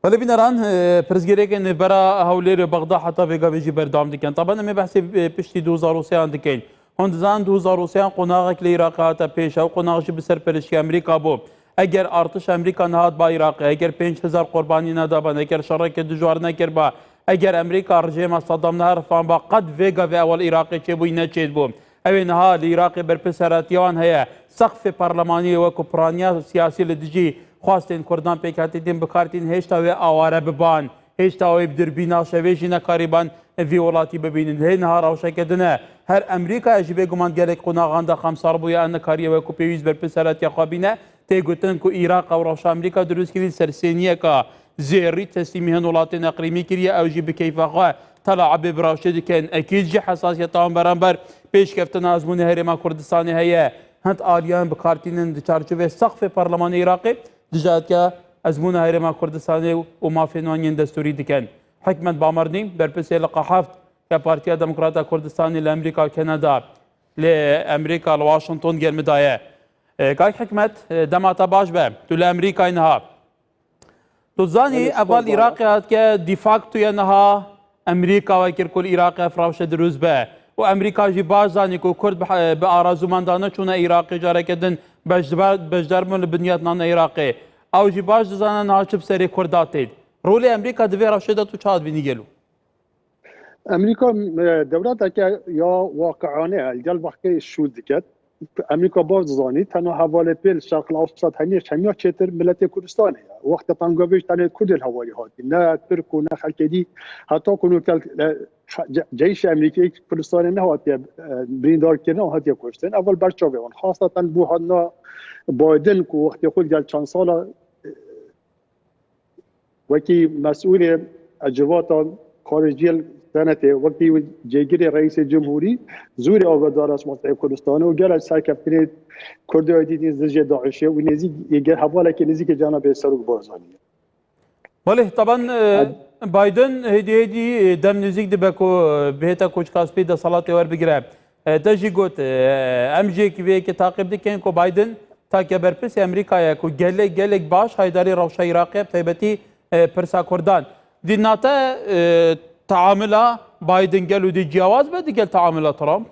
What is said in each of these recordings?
ولی بینران پرزگیری برا هولیر بغداد حتی ویگا ویجی بردام دیکن. طبعا می بحث پشتی 2003 دیکن. هندزان 2003 قناغ کلی عراق هات پیش او قناغ جب سر پرشی امریکا بو. اگر ارتش امریکا نهاد با عراق، اگر 5000 قربانی ندابن، اگر شرک دجوار نکر با، اگر امریکا رژیم صدام نهرفان با قد ویگا و اول عراقی چه بوی نچید بو. اوی نهاد عراقی برپسراتیان هیا سقف پارلمانی و کپرانیا سیاسی لدجی خواستین کردان پیکاتین بکارتین هشتا و آواره ببان هشتا و بدربینا شویجی نکاریبان ویولاتی ببینن هی نهار اوشا کدنه هر امریکا اجبه گمان گلک قناغان دا خمسار بویا ان کاریه و کو پیویز بر پسرات یا خوابینه تی گوتن کو عراق و روش امریکا دروس کردی سرسینیه کا زیری تسلیمی هنولاتین اقلیمی کریه او جی بکیفاقا طلع ببراشد کن اکید جی حساسیتان برانبر پیش کفتن ازمون هرما کردستانی هیه هند آلیان بکارتینن چارچوبه سقف پارلمان عراقی دجات که ازمون هرما کردستانی و مافینوانین دستوری دکن حکمت بامرنی برپسی لقاحفت که پارتیا دموکراتا کردستانی لامریکا و کانادا لامریکا لواشنطن گرم دایه کاک حکمت دماتا باش به تو لامریکا اینها تو زانی اول عراقی هست که دیفاکتو اینها امریکا و کرکل عراق افراوش دروز به و امریکا جی باز زانی کو کرد به آرازومندانه چونه عراقی جاره کدن بجدر من بنیاد نان عراقی او جی باز زانه ناچب سری کرداتید رولی امریکا دوی راشده تو چاد بینی گلو امریکا دولت که یا واقعانه الجل بحكي شو ذكت امریکا باز زانی تنها حواله پیل شرق الاوسط همیا چتر ملت کردستان وقت تنگاویش تنها کرد الهوایی هاتی نه ترک و نه خلکدی حتی کنو جيش امریکایی کردستان نه هاتی بریندار کردن هاتی کشتن اول برچاوه اون خاصتا بو هانا بایدن کو وقتی خود گل چند سال وكي مسؤول اجوات خارجيه سنته وقتی جيگيري رئيس الجمهوري زوري آگادار از مسئله کردستان و گل سرکفتن کردای دیدین زج داعشه و نزیک یه حواله که نزیک جناب سروک بارزانی بله طبعا بايدن هدي دم نزيك دبكو بهتا كوش كاسبي دا صلاة ور بگره تجي قوت امجي كي تعقب دي كين كو بايدن تاكي برپس امريكا كو گلك باش هايداري روشا عراقي بتيبتي پرسا كردان دي ناتا تعاملها بايدن قالوا دي جواز بدي قال تعاملها ترامب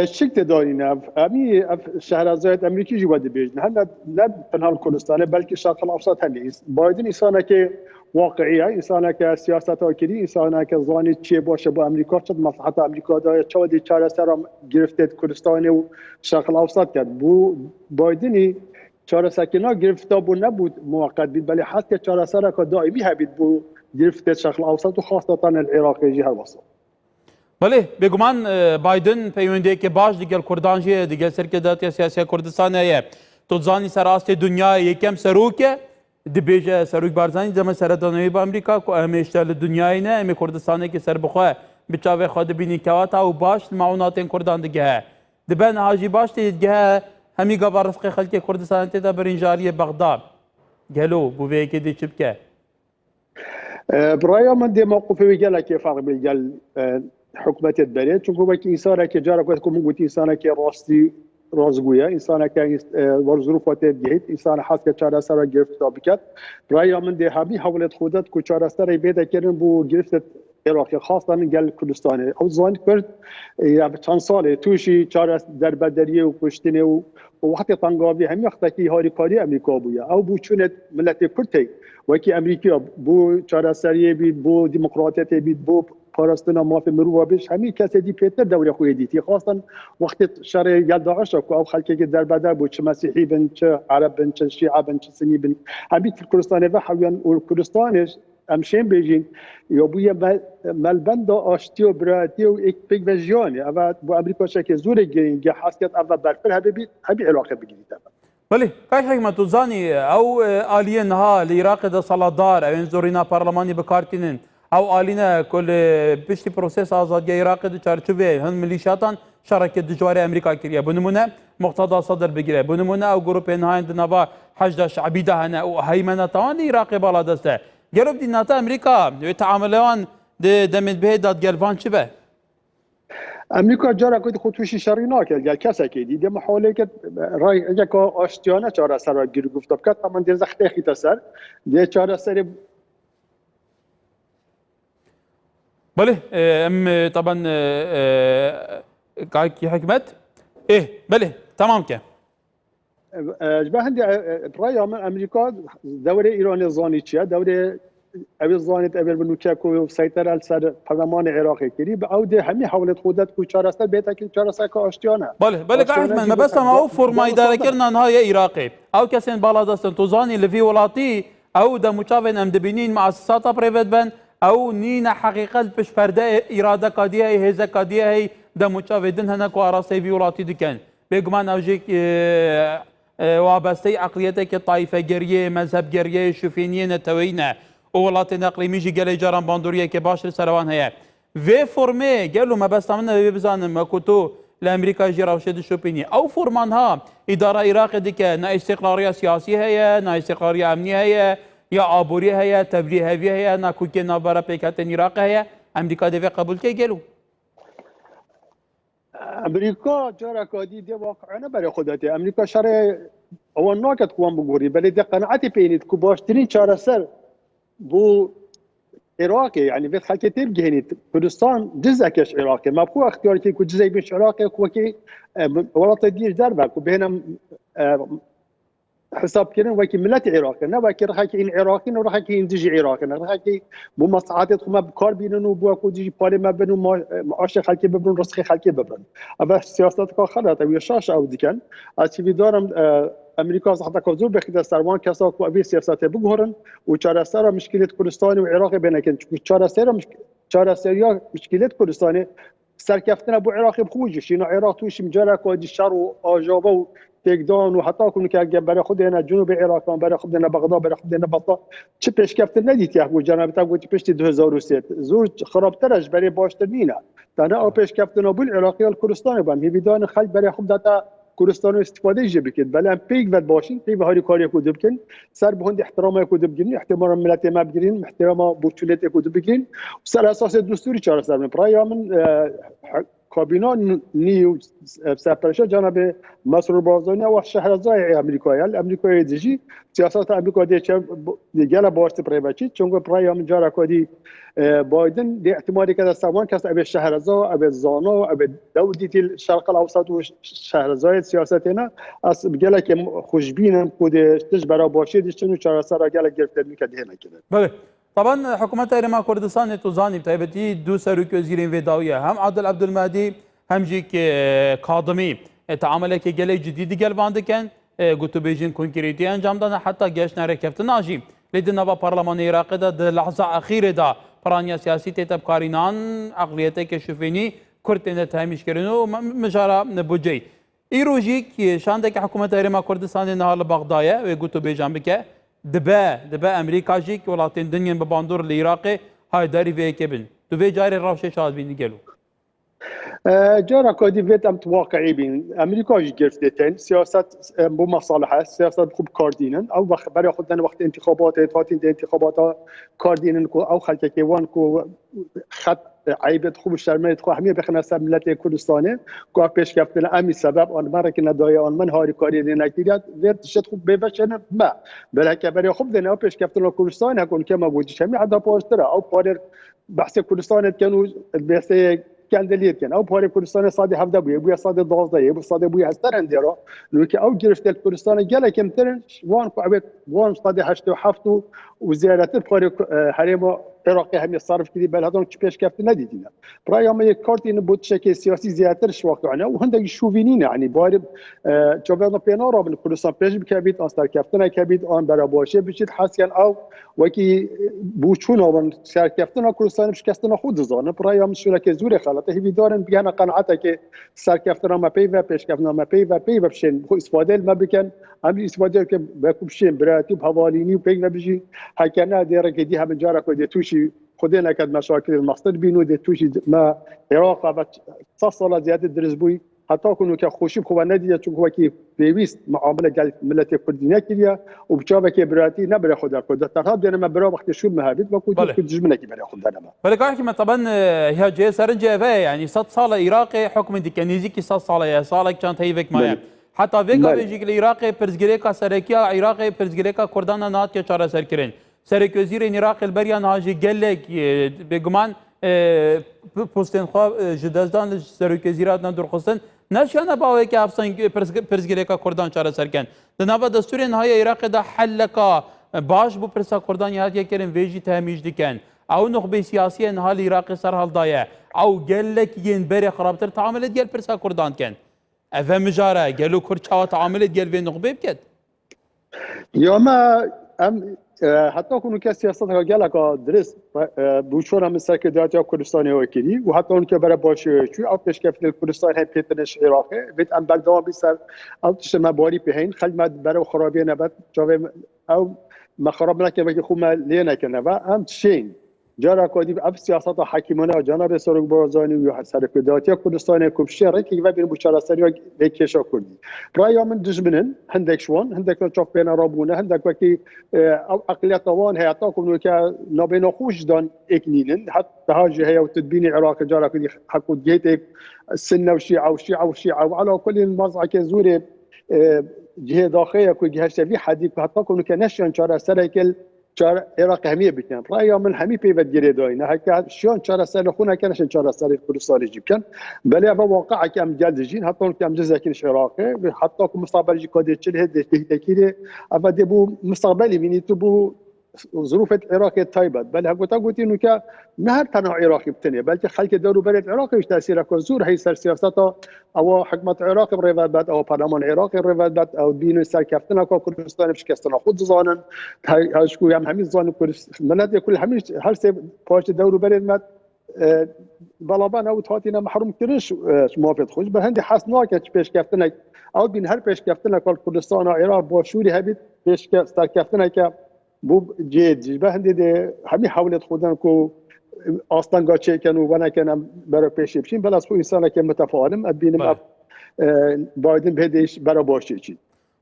شكت دارين امي شهرزاد امريكي جواد بيجن هلا لا تنها كردستان بلكي الشرق الاوسط هم بايدن انسانه که واقعيه انسانه که سیاست آکری انسانه که زانی چی باشه با امریکا چه مصلحت امریکا داره چه دی چاره سر گرفته کردستان و شرق الاوسط کرد بو بايدني چاره سکینا گرفته بو نبود موقت بید ولی حتی چاره سر که دائمی هبید بو گرفته الشرق الاوسط و خاصه العراق جهه الوسط بله بگمان بايدن پیونده که باش دیگر کردان جه دیگر سرکردات سیاسی کردستان هیه تو زانی سراست دنیا یکم سروکه دبیجه سروک بارزانی دم سردانوی با امریکا که اهمیشتر دنیای نه امی کردستانی که سر بخواه بچاوه خود بینی کواتا و باش معاونات کردان دیگه دبن حاجی باش دیگه همی گاوا رفق خلک کردستان تیتا برینجاری بغداد گلو بووی که دی چبکه برايا من دي موقفي ويجال كيف بيجال حكومه البلد چون هو كي انسان كي جارك كم قلت انسان كي راستي رازگویا انسان که ظروفات دیت انسان حس که چاره سر گرفت بکرد برايا من دي همی حولت خودت کو چاره سر پیدا کردن بو گرفت عراقی خاصا گل کردستان او زان کرد یا چند سال توشی چاره در بدریه و کشتنه و وقتی تنگاوی همی وقتی که هاریکاری امریکا بویا او بو چون ملت کرد وکی امریکا بو چاره سریه بید بو دموکراتیت بید بو پاراستنا مافی مرو بش همین کسی دی پیتر دوره خوی دیتی خاصا وقتی شر یاد داعش کو او خلکی که در بدر بو چه مسیحی بن چه عرب بن چه شیعه بن چه سنی بن همین کردستان و حویان و کردستانش امشین بیجین یا بوی ملبند آشتی و براتی و یک پیک وجیانی اما بو امریکا شکل زور گرین که حسیت اول برفر هبی عراق بگیرید بله کاش حکمت زانی او آلین ها لعراق دا صلادار او انزورینا پارلمانی بکارتینن او آلینا کل پشتی پروسیس آزادی عراق دا چارچوبه هن ملیشاتان شرکت دجواری امریکا کریه بنمونه مقتضا صدر بگیره بنمونه او گروپ انهاین دنوا حشد شعبی ده هنه او هیمنه توان عراق بالا دسته گروپ دیناتا امریکا تعاملوان دمید به داد گلوان چی به؟ امریکا جارا کد خودشی شری ناکرد گل کسی که دیده محاله که رای اگه که آشتیانه چاره سر را گیر گفت بکات اما در زخته خیت سر ده چاره سر بله ام طبعا كاكي حكمت ايه بله تمام كان به هندی رای من امریکا دوره ایران زانی چیه دوره اوی زانیت اوی بنوچه کو سیطره سر پارلمان عراقی کردی به اوده همه حولت خودت کو چاره سر بهتر که چاره سر که آشتیانه بله قاعد ما بس ما فرما اداره كرنا نهايه عراقي او كسين بلادستن توزاني اللي في ولاتي او دا مشافن ام دبينين مؤسسات بريفت بن او نينا حقيقه بش فرده اراده قاديه هي هزه قاديه هي دا مشافدن هنا كو اراسي في ولاتي دكان بيجمان اوجيك وابستي عقليتك طائفه جريه مذهب جريه شوفينيه نتوينا وولات نقلي ميجي قال جاران باندوريه كي باشر سروان هي في فورمي قالوا ما بس من بزان ما كنتو لامريكا جي راوشد شوبيني او فورمانها اداره عراق ديك نا استقراريه سياسيه هي نا استقراريه امنيه هي يا عبوريه هي تبريه هي نا كوكي نا برا بيكاتن عراق هي امريكا دي قبول كي قالوا امریکا جارا کادی دی واقعا برای خودتی امریکا شر اول ناکت کوام بگوری ولی دی قناعتی پینید کو باشترین چاره سر بو عراقي يعني في خلك تبقى كردستان جزء كش عراقي ما بكو اختيار كي كو جزء بيش عراقي كوكي ولا تدير دربك وبينهم حساب كده وكي ملت عراقي نا وكي راح كي عراقي وراح كي ديجي عراقي راح كي بو مصلحات خو ما بكار بينن وبو كو ديجي بالي ما بينو معاش خلك ببرن رسخي خلك ببرن اما سياسات كو خلات او شاش او ديكن از في دارم امریکا حتی که زور بخیده سروان کسا که اوی سیاست بگهرن و چاره سر مشکلات کردستان و عراق بینکن چاره سر مشکلات کردستان سرکفتن ابو عراق بخوجش اینا عراق توش مجرد که شر و آجابه و تکدان و حتی کنه که برای خود اینا جنوب عراق برای خود اینا بغداد برای خود اینا بطا چه پیشکفتن ندید که ابو جناب تا گفت پیش 2003 زور خرابترش برای باشتر نینه تا او پیشکفتن ابو العراقی و کردستان بام هی بدون خل برای خود داتا کردستان استفاده جه بکن بله پیک ود باشین پیک هاری کاری کود بکن سر بهند احترام کود بگیرین احترام ملت ما بگیرین احترام بطولت کود بگیرین سر اساس دستوری چهار سر من برای من کابینه نیو سرپرست جناب مسرور بارزانی و شهرزای امریکایی دیجی سیاست امریکا دیگه دیگه باست پریوچی چون برای من جارا کدی بایدن دی احتمالی که دستمان کس ابی شهرزا ابی زانا ابی دولتی تل شرق الاوسط و شهرزای سیاستنا از بگله که خوشبینم کودش تج برای باشید چون چهار سر گله گرفته میکرد هنر کنه بله طبعا حكومة إيران كردستان توزاني بتايبتي دو سروك وزيرين فيداوية هم عادل عبد المهدي هم جيك كاظمي تعاملك جلي جديد قلبان كان قلت بيجين كونكريتي انجام دانا حتى جيش ناركفت ناجي لدينا برلمان العراقي دا لحظة أخيرة دا برانيا سياسي تبكارينان عقليتك شوفيني كرتين تهميش كرينو مجارة بوجي إيروجيك شاندك حكومة إيران كردستان نهار بغدايا وقلت بيجان بك دبا امریکا جی که ولاتین دنیا به باندور العراقی های داری وی کبن تو وی جاری راوشه شاد بینی گلو جارا کدی ویتم واقعی بین امریکا جی گرفتن سیاست بو مصالحه سیاست خوب کاردینن او وقت برای خودن وقت انتخابات کاردینن کو او خلک که وان کو خط عیبت خوب شرمت خو همه بخنا سب ملت کردستانه کو پیش گفتن امی سبب آن مرا که ندای آن من هاری کاری نکیدت وقت شد خوب ببشن ما بلکه برای خوب دنا پیش گفتن کردستان هکون که ما بودش همه عدا پاستر او پار بحث کردستان کنو بحث کندلیت کن او پار کردستان صاد 17 بو صاد 12 بو صاد بو هستر اندرا لو که او گرفت کردستان گله کم ترن وان کو عبت وان صاد 87 و زیادت پار حریم عراقی همی صرف کردی بل هدان چه پیش کفت ندیدینا برای ما یک کارت این بود شکل سیاسی زیادترش واقعا و هندگی شوینینه یعنی باید جوابنا پینا را من کردستان پیش بکبید آن سر کفتن کبید آن برای باشه بشید حسین او وکی بوچون آن سر کفتن کردستان بشکستن خود زانه برای ما شورای زور خلاته هی دارن بیان قناعته که سر کفتن ما پی و پیش کفتن ما پی و بشین خو استفاده ما بکن هم استفاده که بکوبشین برای حوالینی و پی نبیجی حکنه دیره که دی همین جارا کدی توشی خودی نکرد مشاکل المصدر بینو دی توشی ما عراق و 6 سال زیاده درس بوی حتی کنو که خوشی خوب ندیده چون وکی پیوست معامله گل ملت کردی نکردیه و بچه که براتی نبره خدا خود تنها دیدم برا وقت شو مهابید و کدوم کدوم نکی بره خدا نما ولی که من طبعا هي جه سرنج يعني 100 سال عراق حكم دي كنيزي كي 100 سال سالك كانت هيك معايا حتى فيغا بيجي العراق برزگريكا سركيا عراق برزگريكا كردان نات كي چاره سركرين سرك وزير العراق البريان هاجي قالك بگمان پوستن خو جدازدان سرك وزيرات ندور قسن نشانه باوي که افسان پرزگريكا كردان چاره سركن دنابا دستور نهاية عراق ده حلقا باش بو پرسا كردان يهات يكرن ويجي تهميش دكن او نخبه سياسيه نهال عراق سر هال ضايع او قال لك ين بري خرابتر تعاملت ديال برسا كردان كان افهم مجاره قالوا كرد تعاملت ديال بين نخبه بكت يوم ام حتی کنون که سیاست ها گله که درست بوشور هم سرکرداتی کردستانی وکیلی و حتی اون که برای باشه چون او پیشکفت کردستان هم پیتنش عراقه بیت ام بردام بیسر او تشت مباری بهین خدمت برای خرابی نبات جاوی او مخرب نکنه وکی خوب لی نکنه و هم چین جارا کدی اب سیاست حکیمانه جناب سرگ بارزانی و سرکرداتی کردستان کوبشیر که و بین بوشارستانی و کشا کردی برای من دشمنن هندک شوان هندک چاپ بین رابونه هندک وکی او اقلیت وان هیاتا کنو که نابین خوش دان اکنینن حتی هاجی هیا و تدبین عراق جارا کدی حکو دیت سنه و شیعه و على كل الموضوع که زور جهه داخلی که جهه وی حدی حتی کنو که نشان چاره سرکل چار عراق همیه بکنن رأی من همی پیوت گیره داینه هکه شان چار سال خونه کنشن چار سال کردستان جیب کن بله ابا واقع که ام جلد جین حتی که ام جزء کنش عراقه حتی که مستقبل جی کادر چل هده تکیره اول دبو مستقبلی مینی تو بو ظروف العراق تایبت بله هگوتا گوتی نو که نه هر تنها عراقی بتنه بلکه خلک دارو برد عراق وش تاثیر کن زور هی سر سیاستا او حکمت عراق رواد بد او پارلمان عراق رواد بد او دین سر کفتن که کردستان شکستن خود زانن هاشکو هم همین زان ملت کل همین هر سه پاش دارو برد مد بلابان او تاتینا محروم کرش موافق خوش به هندی حسنا که پیش کفتن او بین هر پیش کفتن که کردستان و عراق با شوری هبید پیش سر کفتن که بو جید به هندی همین حولت خودن کو اصلا گاچه کنو و نکنم برای پیش بشیم بل از خود انسان که متفاهم ابینم بایدن بهدیش برای باشه چی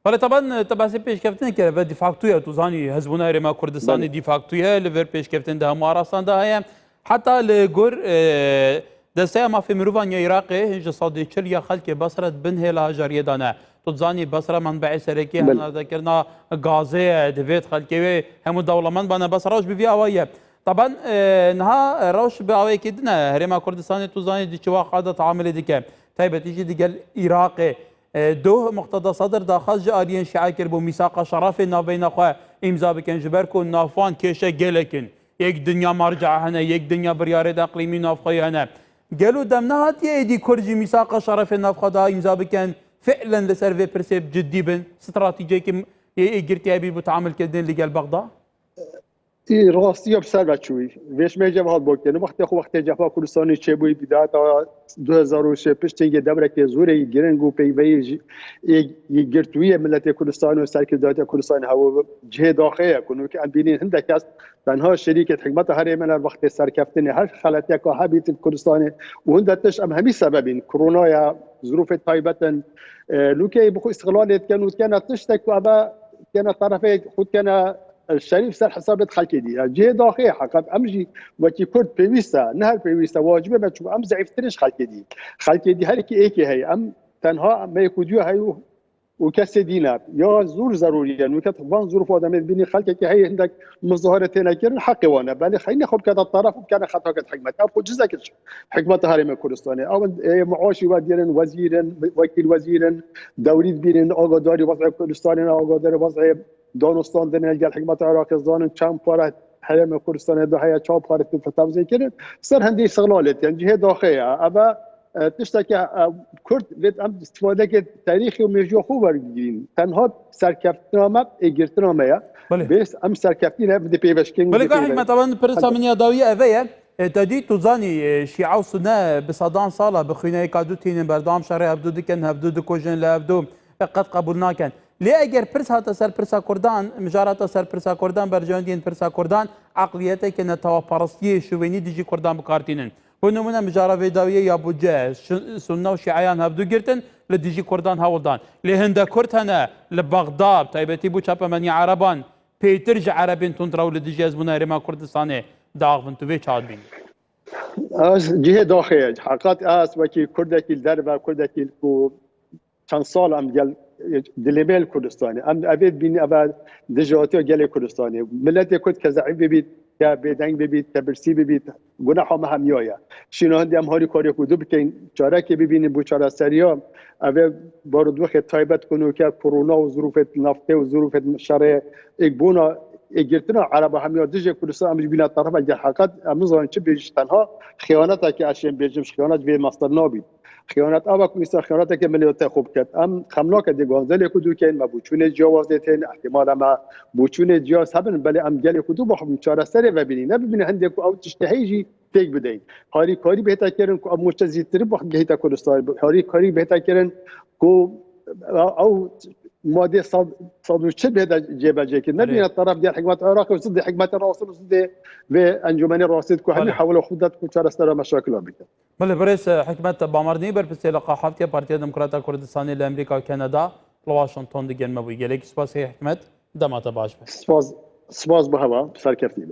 ولی طبعا تبعث پیش کفتن که و دیفاکتویا تو زانی حزبونه رما کردستان دیفاکتویا لور پیش کفتن ده مارستان ده حتی لگور دسته ما في مروان يا عراقي هنج صادي چل يا خلك بصرت بنه لا جاريه دانا تزاني بصره منبع سركي احنا ذكرنا غازي دفيت خلكي هم دولمن بنا بصراش بفي اويه طبعا نها روش باوي كدنا هرما كردستان تزاني دي چوا قاده تعامل ديك طيب تيجي دي العراقي دو مقتضى صدر داخل جاريين شعاكر بو ميثاق شرف نابين اخو امضا بكن جبركو نافان كيشه جلكن يك دنيا مرجع هنا يك دنيا بريارد اقليمي نافخي هنا قالوا دمنا هات يدي كرجي ميثاق شرف النافخه دا امضا بكن فعلا لسيرفي برسيب جدي بن استراتيجيه كم يقرتي ابي بتعامل كدن اللي قال بغداد ای راستی بسر بچوی ویش میجه حال بکنه وقتی جفا کردستانی چه بوی بداية 2006 پشت یه دوره که زوری گرنگو پیوی گرتوی ملت کردستان و سرکردات کردستان هوا جه داخله کنو که بینین هندک است تنها شرکت حکمت هر من وقت سرکفتن هر خلطی که حبیت کردستان و هندتش ام همین سببین کرونا یا ظروف طایبتن لوکی بخو استغلالت كانت تشتك وابا كان طرف خود كان الشريف سر حسابات خلقي دي جي داخل حقت امجي وكي كرد بيويستا نهر بيويستا واجبه ما تشوف ام ضعيفترش خلقي دي هر كي ايكي هي ام تنها ما يكوديو هي وكاس دينا يا زور ضروريا وكتبان ظروف ادم بيني خلقك هي عندك مظاهرتين كان حقي وانا بالي خليني خذ كذا الطرف وكان خطا كانت حكمت او جزء حكمه هرم كردستان او معاشي وديرن وزيرا وكيل وزيرا دوري بيرن اقداري وضع كردستان اقداري وضع دانستان دنیل حکمت عراق زانن چند پاره حرم کردستان ده هیا چهار پاره تفاوض کردن سر هندی استقلالت یعنی جهه داخلی اما تشتكي كرد بيت ام استفاده که تاریخی و میجو خوب برگیریم تنها سرکفتنامه اگرتنامه بس ام سرکفتینه بده پیوشکن ولی که حکمت طبعا پرسا من یاداویه اویه تدی توزانی شیعه و سنه بصدان ساله بخوینه کادو تینن بردام شرع هبدو دکن هبدو دکوژن لهبدو قد قبول ناکن لی اگر پرس هاتا سر پرسا کردان مجارات سر پرسا کردان برجاندین پرسا کردان عقلیته که نتوا پرستی شوینی دیجی کردان بکارتینن بۆ نمونە مژارە vêdawiyê ya bûcê sunna û şîeyan hevdû girtin li dijî Kurdan hewildan lê hinda Kurd hene li Bexda taybetî bû çapemeniya Ereban pêtir ji Erebên tundra û li dijî Hezbûna Herêma Kurdistanê daxivin tu vê çawa dibînî از جهه داخل حقیقت از وکی کردکی در و کردکی کو چند سال هم گل دلیبل کردستانی ام اوید بین اول دجاتی گل کردستانی ملت کرد که ضعیف ببید که بدنگ ببید که برسی ببید گناه هم همیایا شینو هندی هم هاری کاری کدو بکن چاره که ببینیم بو چاره سریام اول بارد وقت تایبت کنو که کرونا و ظروف نفته و ظروف شرع اگبونا گرتنا عرب همیار دیجه کردستان امروز بین طرف اگر حقیقت امروز چه بیش تنها خیانت که اشیم بیجمش خیانت به مصدر نابید خیانت آوا کویسا خیانت که ملیت خوب کرد ام خملا که دیگانزل کدو که ما بوچون جواز دیتن احتمال ما بوچون جواز هبن بله ام گل کدو بخوام چاره سر و ببینین نه ببینه هندی کو او تشتهیجی تیک بدین هاری کاری بهتا کردن کو مستزیدتر بخوام گهیتا کردستان هاری کاری بهتا کردن کو او ماده صد چه بهدا جبهه که نبینه طرف ديال حكومه العراق وصد حكومه الراصد وصد و انجمن الراصد کو همین حاولوا خودت کو چاره سر مشاکل بده بله برئیس حکمت بامردنی برپرسی لقاحاتی پارتی دموکرات کردستانی لامریکا و کانادا لواشنطن دیگر مبوی گلک سپاس حکمت دمات باش سپاس به هوا سرکردی